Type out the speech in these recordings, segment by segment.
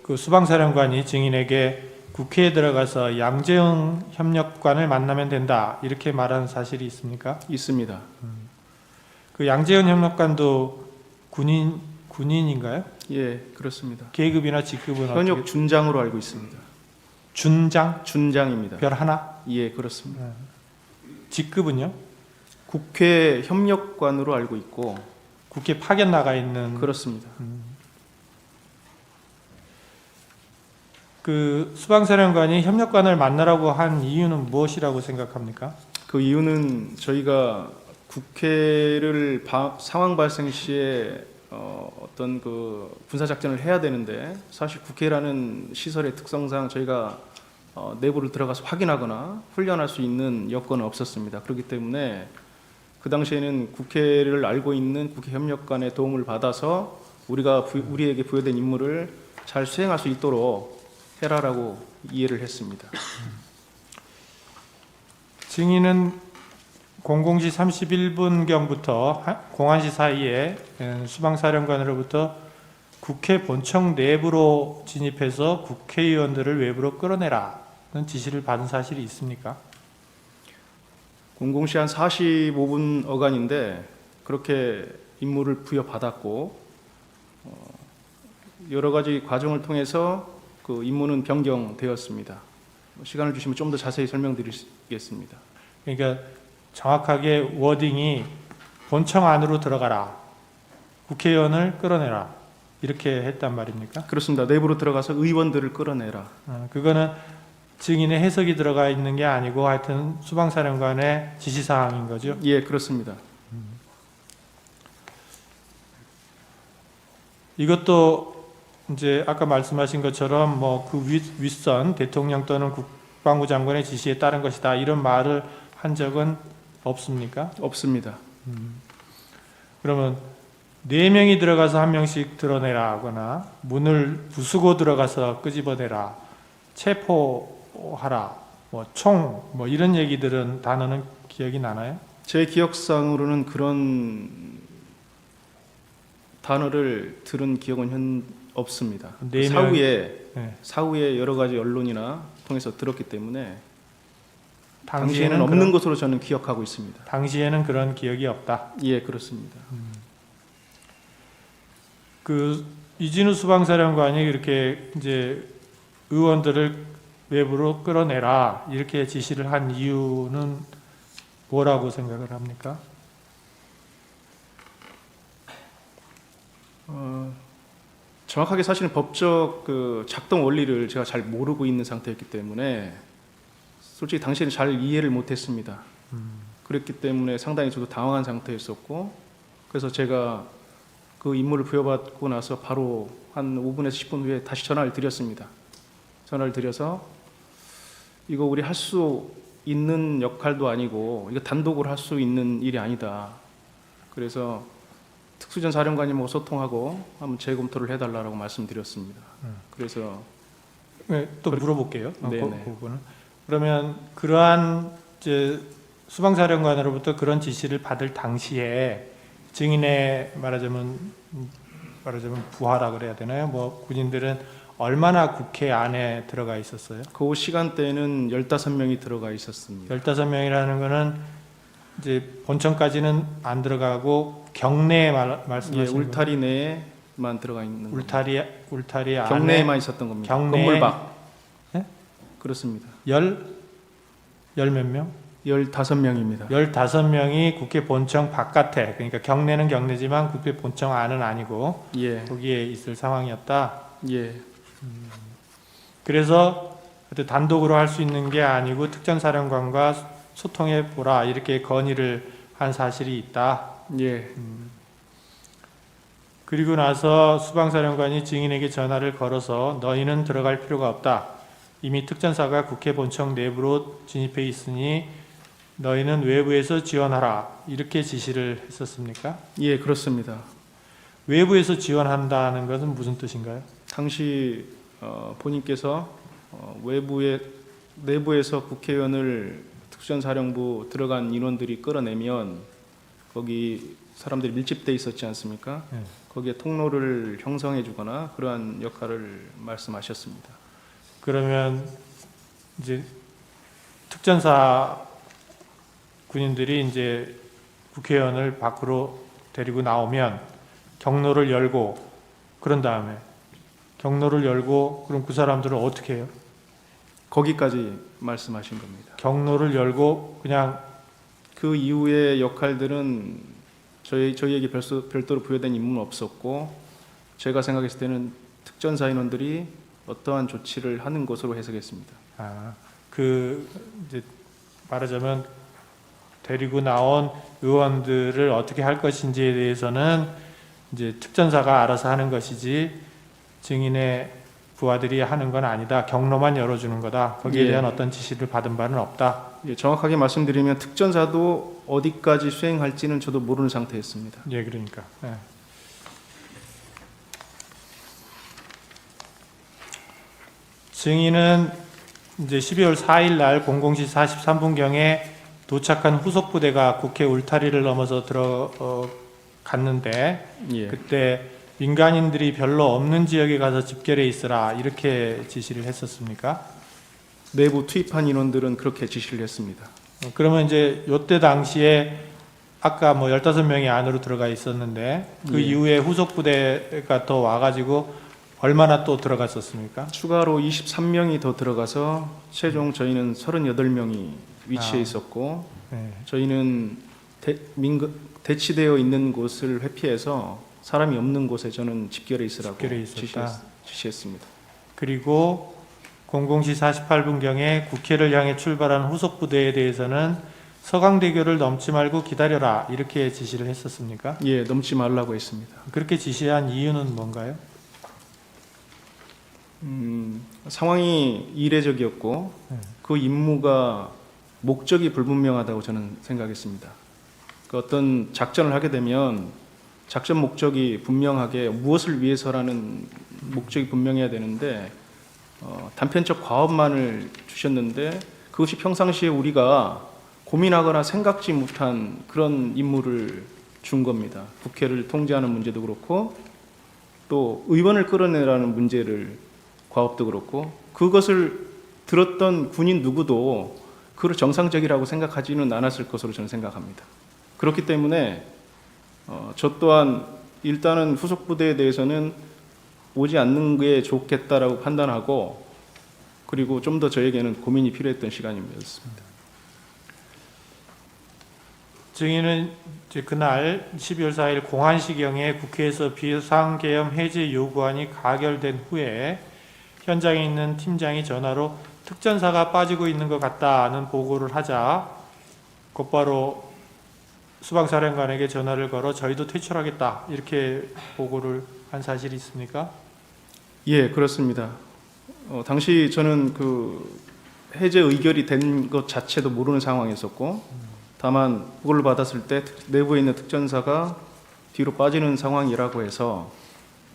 그 수방사령관이 증인에게 국회에 들어가서 양재영 협력관을 만나면 된다 이렇게 말하는 사실이 있습니까? 있습니다. 그 양재영 협력관도 군인인가요? 예, 그렇습니다. 계급이나 직급은 현역 어떻게? 준장으로 알고 있습니다. 준장? 준장입니다. 별 하나? 예, 그렇습니다. 직급은요? 국회 협력관으로 알고 있고 국회 파견 나가 있는. 그렇습니다. 그 수방사령관이 협력관을 만나라고 한 이유는 무엇이라고 생각합니까? 그 이유는 저희가 국회를 상황 발생 시에 어떤 그 군사 작전을 해야 되는데 사실 국회라는 시설의 특성상 저희가 내부를 들어가서 확인하거나 훈련할 수 있는 여건은 없었습니다. 그렇기 때문에 그 당시에는 국회를 알고 있는 국회 협력관의 도움을 받아서 우리에게 부여된 임무를 잘 수행할 수 있도록 해라라고 이해를 했습니다. 증인은 00시 31분경부터 01시 사이에 수방사령관으로부터 국회 본청 내부로 진입해서 국회의원들을 외부로 끌어내라는 지시를 받은 사실이 있습니까? 00시 한 45분 어간인데 그렇게 임무를 부여받았고 여러 가지 과정을 통해서 그 임무는 변경되었습니다. 시간을 주시면 좀 더 자세히 설명드리겠습니다. 그러니까 정확하게 워딩이 본청 안으로 들어가라, 국회의원을 끌어내라 이렇게 했단 말입니까? 그렇습니다. 내부로 들어가서 의원들을 끌어내라. 그거는 증인의 해석이 들어가 있는 게 아니고 하여튼 수방사령관의 지시사항인 거죠? 예, 그렇습니다. 이것도 이제 아까 말씀하신 것처럼 뭐 그 윗선 대통령 또는 국방부 장관의 지시에 따른 것이다 이런 말을 한 적은 없습니까? 없습니다. 그러면 4명이 들어가서 1명씩 드러내라 하거나 문을 부수고 들어가서 끄집어내라, 체포하라, 뭐 총 뭐 이런 얘기들은 단어는 기억이 나나요? 제 기억상으로는 그런 단어를 들은 기억은 없습니다. 네 명- 네. 사후에 여러 가지 언론이나 통해서 들었기 때문에 당시에는 당시에는 없는 그런, 것으로 저는 기억하고 있습니다. 당시에는 그런 기억이 없다. 예, 그렇습니다. 그 이진우 수방사령관이 이렇게 이제 의원들을 외부로 끌어내라 이렇게 지시를 한 이유는 뭐라고 생각을 합니까? 정확하게 사실은 법적 그 작동 원리를 제가 잘 모르고 있는 상태였기 때문에 솔직히 당시에는 잘 이해를 못했습니다. 그랬기 때문에 상당히 저도 당황한 상태였었고 그래서 제가 그 임무를 부여받고 나서 바로 한 5분에서 10분 후에 다시 전화를 드렸습니다. 전화를 드려서 이거 우리 할 수 있는 역할도 아니고 이거 단독으로 할 수 있는 일이 아니다. 그래서 특수전 사령관님하고 소통하고 한번 재검토를 해달라고 말씀드렸습니다. 그래서 네, 또 물어볼게요. 네네. 그 부분은. 그러면 그러한 이제 수방사령관으로부터 그런 지시를 받을 당시에 증인의 말하자면 부하라 그래야 되나요? 뭐 군인들은 얼마나 국회 안에 들어가 있었어요? 그 시간대에는 15명이 들어가 있었습니다. 15명이라는 거는 이제 본청까지는 안 들어가고 경내에 예, 말씀하시는 거예요? 울타리 내에만 들어가 있는 울타리 안에 경내에만 있었던 겁니다. 경내에- 건물 밖. 네? 그렇습니다. 열 몇 명? 15명입니다. 15명이 국회 본청 바깥에, 그러니까 경내는 경내지만 국회 본청 안은 아니고 예, 거기에 있을 상황이었다. 예, 그래서 단독으로 할 수 있는 게 아니고 특전사령관과 소통해 보라 이렇게 건의를 한 사실이 있다. 예, 그리고 나서 수방사령관이 증인에게 전화를 걸어서 너희는 들어갈 필요가 없다. 이미 특전사가 국회 본청 내부로 진입해 있으니 너희는 외부에서 지원하라. 이렇게 지시를 했었습니까? 예, 그렇습니다. 외부에서 지원한다는 것은 무슨 뜻인가요? 당시 본인께서 내부에서 국회의원을 특수전사령부 들어간 인원들이 끌어내면 거기 사람들이 밀집돼 있었지 않습니까? 네. 거기에 통로를 형성해주거나 그러한 역할을 말씀하셨습니다. 그러면 이제 특전사 군인들이 이제 국회의원을 밖으로 데리고 나오면 경로를 열고 그런 다음에 경로를 열고 그럼 그 사람들은 어떻게 해요? 거기까지 말씀하신 겁니다. 경로를 열고 그냥 그 이후의 역할들은 저희에게 별도로 부여된 임무는 없었고 제가 생각했을 때는 특전사 인원들이 어떠한 조치를 하는 것으로 해석했습니다. 그 이제 말하자면 데리고 나온 의원들을 어떻게 할 것인지에 대해서는 이제 특전사가 알아서 하는 것이지 증인의 부하들이 하는 건 아니다. 경로만 열어주는 거다. 거기에 예. 대한 어떤 지시를 받은 바는 없다. 예, 정확하게 말씀드리면 특전사도 어디까지 수행할지는 저도 모르는 상태였습니다. 예, 그러니까. 예. 증인은 이제 12월 4일 날 00시 43분경에 도착한 후속 부대가 국회 울타리를 넘어서 들어갔는데 예. 그때 민간인들이 별로 없는 지역에 가서 집결해 있으라 이렇게 지시를 했었습니까? 내부 투입한 인원들은 그렇게 지시를 했습니다. 그러면 이제 요때 당시에 아까 뭐 15명이 안으로 들어가 있었는데 그 예. 이후에 후속 부대가 더 와가지고 얼마나 또 들어갔었습니까? 추가로 23명이 더 들어가서 최종 저희는 38명이 위치해 있었고 네. 저희는 대치되어 있는 곳을 회피해서 사람이 없는 곳에 저는 집결해 있으라고 집결해 있었다. 지시했습니다. 그리고 00시 48분경에 국회를 향해 출발한 후속 부대에 대해서는 서강대교를 넘지 말고 기다려라 이렇게 지시를 했었습니까? 예, 넘지 말라고 했습니다. 그렇게 지시한 이유는 뭔가요? 상황이 이례적이었고 네. 그 임무가 목적이 불분명하다고 저는 생각했습니다. 그 어떤 작전을 하게 되면 작전 목적이 분명하게 무엇을 위해서라는 목적이 분명해야 되는데 단편적 과업만을 주셨는데 그것이 평상시에 우리가 고민하거나 생각지 못한 그런 임무를 준 겁니다. 국회를 통제하는 문제도 그렇고 또 의원을 끌어내라는 문제를 과업도 그렇고 그것을 들었던 군인 누구도 그걸 정상적이라고 생각하지는 않았을 것으로 저는 생각합니다. 그렇기 때문에 저 또한 일단은 후속 부대에 대해서는 오지 않는 게 좋겠다라고 판단하고 그리고 좀 더 저에게는 고민이 필요했던 시간이었습니다. 증인은 이제 그날 12월 4일 공안시경에 국회에서 비상계엄 해제 요구안이 가결된 후에 현장에 있는 팀장이 전화로 특전사가 빠지고 있는 것 같다는 보고를 하자 곧바로 수방사령관에게 전화를 걸어 저희도 퇴출하겠다 이렇게 보고를 한 사실이 있습니까? 예, 그렇습니다. 당시 저는 그 해제 의결이 된 것 자체도 모르는 상황이었었고 다만 그걸 받았을 때 내부에 있는 특전사가 뒤로 빠지는 상황이라고 해서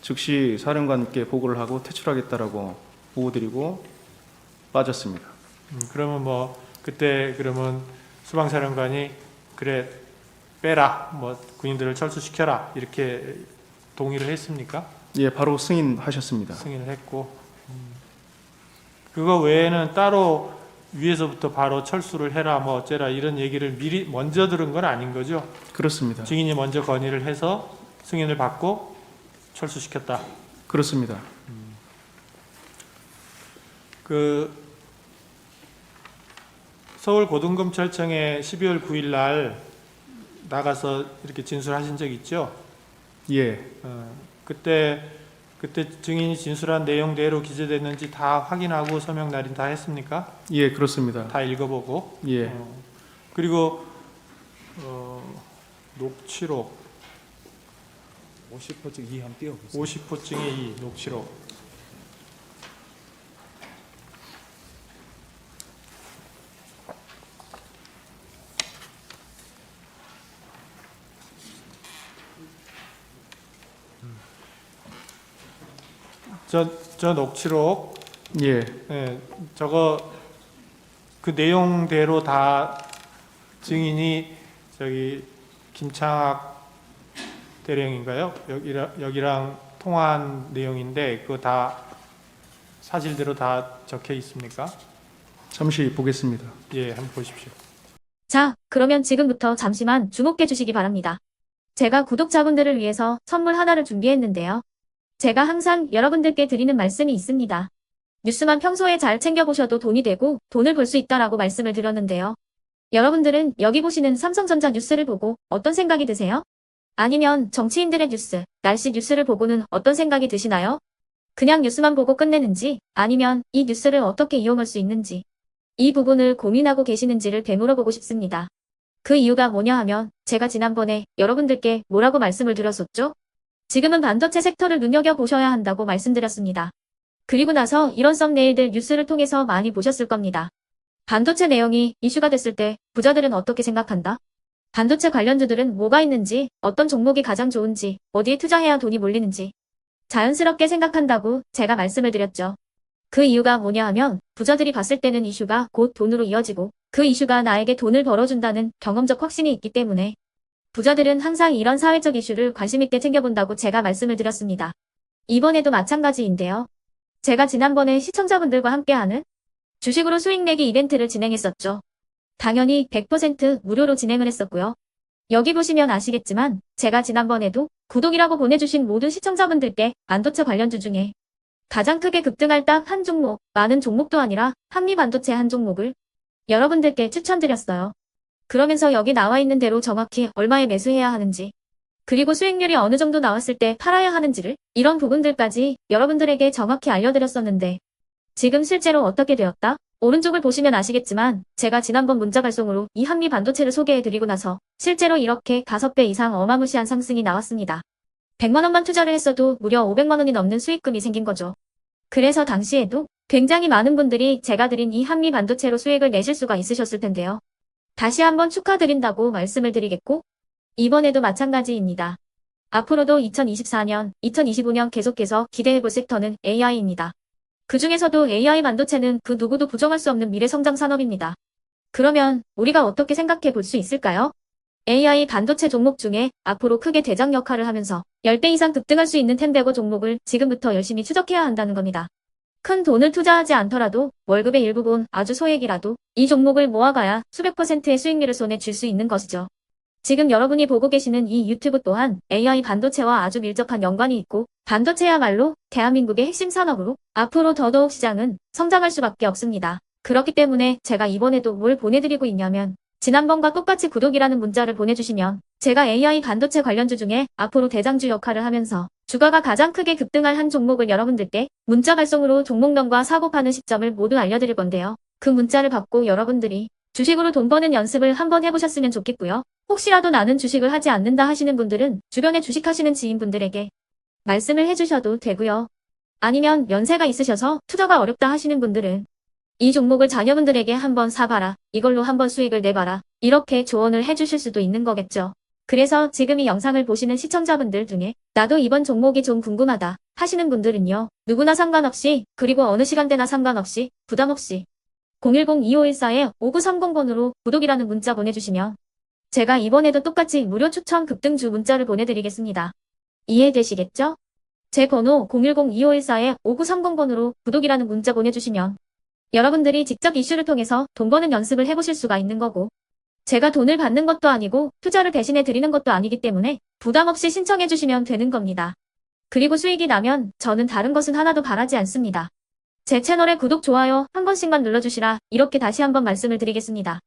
즉시 사령관께 보고를 하고 퇴출하겠다라고 보고드리고 빠졌습니다. 그러면 뭐 그때 그러면 수방사령관이 그래 빼라 뭐 군인들을 철수시켜라 이렇게 동의를 했습니까? 예, 바로 승인하셨습니다. 승인을 했고 그거 외에는 따로 위에서부터 바로 철수를 해라 뭐 어째라 이런 얘기를 미리 먼저 들은 건 아닌 거죠? 그렇습니다. 증인이 먼저 건의를 해서 승인을 받고 철수시켰다. 그렇습니다. 그 서울고등검찰청에 12월 9일 날 나가서 이렇게 진술하신 적 있죠? 예, 그때 증인이 진술한 내용대로 기재됐는지 다 확인하고 서명 날인 다 했습니까? 예, 그렇습니다. 다 읽어보고. 예, 그리고 녹취록 50호증 2 한번 띄워보세요. 50호증의 2 녹취록. 저 녹취록, 예, 예, 저거 그 내용대로 다 증인이 저기 김창학 대령인가요? 여기랑 통화한 내용인데 그거 다 사실대로 다 적혀 있습니까? 잠시 보겠습니다. 예, 한번 보십시오. 자, 그러면 지금부터 잠시만 주목해 주시기 바랍니다. 제가 구독자분들을 위해서 선물 하나를 준비했는데요. 제가 항상 여러분들께 드리는 말씀이 있습니다. 뉴스만 평소에 잘 챙겨보셔도 돈이 되고 돈을 벌 수 있다라고 말씀을 드렸는데요. 여러분들은 여기 보시는 삼성전자 뉴스를 보고 어떤 생각이 드세요? 아니면 정치인들의 뉴스, 날씨 뉴스를 보고는 어떤 생각이 드시나요? 그냥 뉴스만 보고 끝내는지 아니면 이 뉴스를 어떻게 이용할 수 있는지 이 부분을 고민하고 계시는지를 되물어보고 싶습니다. 그 이유가 뭐냐 하면 제가 지난번에 여러분들께 뭐라고 말씀을 드렸었죠? 지금은 반도체 섹터를 눈여겨보셔야 한다고 말씀드렸습니다. 그리고 나서 이런 썸네일들 뉴스를 통해서 많이 보셨을 겁니다. 반도체 내용이 이슈가 됐을 때 부자들은 어떻게 생각한다? 반도체 관련주들은 뭐가 있는지, 어떤 종목이 가장 좋은지, 어디에 투자해야 돈이 몰리는지 자연스럽게 생각한다고 제가 말씀을 드렸죠. 그 이유가 뭐냐 하면 부자들이 봤을 때는 이슈가 곧 돈으로 이어지고 그 이슈가 나에게 돈을 벌어준다는 경험적 확신이 있기 때문에 부자들은 항상 이런 사회적 이슈를 관심있게 챙겨본다고 제가 말씀을 드렸습니다. 이번에도 마찬가지인데요. 제가 지난번에 시청자분들과 함께하는 주식으로 수익 내기 이벤트를 진행했었죠. 당연히 100% 무료로 진행을 했었고요. 여기 보시면 아시겠지만 제가 지난번에도 구독이라고 보내주신 모든 시청자분들께 반도체 관련주 중에 가장 크게 급등할 딱 한 종목, 많은 종목도 아니라 한미반도체 한 종목을 여러분들께 추천드렸어요. 그러면서 여기 나와 있는 대로 정확히 얼마에 매수해야 하는지, 그리고 수익률이 어느 정도 나왔을 때 팔아야 하는지를 이런 부분들까지 여러분들에게 정확히 알려드렸었는데 지금 실제로 어떻게 되었다? 오른쪽을 보시면 아시겠지만 제가 지난번 문자 발송으로 이 한미반도체를 소개해드리고 나서 실제로 이렇게 5배 이상 어마무시한 상승이 나왔습니다. 100만 원만 투자를 했어도 무려 500만 원이 넘는 수익금이 생긴 거죠. 그래서 당시에도 굉장히 많은 분들이 제가 드린 이 한미반도체로 수익을 내실 수가 있으셨을 텐데요. 다시 한번 축하드린다고 말씀을 드리겠고 이번에도 마찬가지입니다. 앞으로도 2024년, 2025년 계속해서 기대해볼 섹터는 AI입니다. 그 중에서도 AI 반도체는 그 누구도 부정할 수 없는 미래 성장 산업입니다. 그러면 우리가 어떻게 생각해 볼 수 있을까요? AI 반도체 종목 중에 앞으로 크게 대장 역할을 하면서 10배 이상 급등할 수 있는 텐베고 종목을 지금부터 열심히 추적해야 한다는 겁니다. 큰 돈을 투자하지 않더라도 월급의 일부분 아주 소액이라도 이 종목을 모아가야 수백 %의 수익률을 손에 쥘 수 있는 것이죠. 지금 여러분이 보고 계시는 이 유튜브 또한 AI 반도체와 아주 밀접한 연관이 있고 반도체야말로 대한민국의 핵심 산업으로 앞으로 더더욱 시장은 성장할 수밖에 없습니다. 그렇기 때문에 제가 이번에도 뭘 보내드리고 있냐면 지난번과 똑같이 구독이라는 문자를 보내주시면 제가 AI 반도체 관련주 중에 앞으로 대장주 역할을 하면서 주가가 가장 크게 급등할 한 종목을 여러분들께 문자 발송으로 종목명과 사고 파는 시점을 모두 알려드릴 건데요. 그 문자를 받고 여러분들이 주식으로 돈 버는 연습을 한번 해보셨으면 좋겠고요. 혹시라도 나는 주식을 하지 않는다 하시는 분들은 주변에 주식하시는 지인분들에게 말씀을 해주셔도 되고요. 아니면 연세가 있으셔서 투자가 어렵다 하시는 분들은 이 종목을 자녀분들에게 한번 사봐라. 이걸로 한번 수익을 내봐라. 이렇게 조언을 해주실 수도 있는 거겠죠. 그래서 지금 이 영상을 보시는 시청자분들 중에 나도 이번 종목이 좀 궁금하다 하시는 분들은요. 누구나 상관없이 그리고 어느 시간대나 상관없이 부담없이 010-2514-5930번으로 구독이라는 문자 보내주시면 제가 이번에도 똑같이 무료 추천 급등주 문자를 보내드리겠습니다. 이해되시겠죠? 제 번호 010-2514-5930번으로 구독이라는 문자 보내주시면 여러분들이 직접 이슈를 통해서 돈 버는 연습을 해보실 수가 있는 거고 제가 돈을 받는 것도 아니고 투자를 대신해 드리는 것도 아니기 때문에 부담 없이 신청해 주시면 되는 겁니다. 그리고 수익이 나면 저는 다른 것은 하나도 바라지 않습니다. 제 채널에 구독, 좋아요 한 번씩만 눌러주시라 이렇게 다시 한번 말씀을 드리겠습니다.